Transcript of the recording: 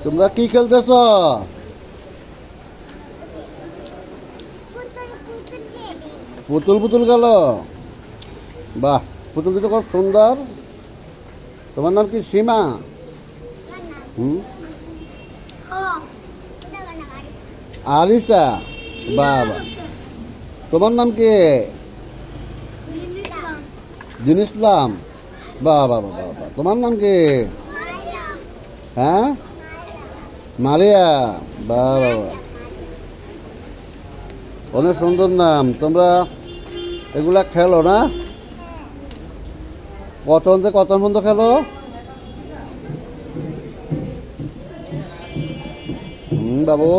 তোমরা কি খেলতেছ? পুতুল পুতুল গেল। বাহ, পুতুল তো খুব সুন্দর। তোমার নাম কি? সীমা? আরিসা? বাবা, তোমার নাম কি? দিন ইসলাম? বাহ বাহ বাহ বাহ। তোমার নাম কি? হ্যাঁ, মারিয়া। বাহ বাবা, অনেক সুন্দর নাম। তোমরা এগুলা খেলো না? কতক্ষণ থেকে কতক্ষণ পর্যন্ত খেলো? বাবু।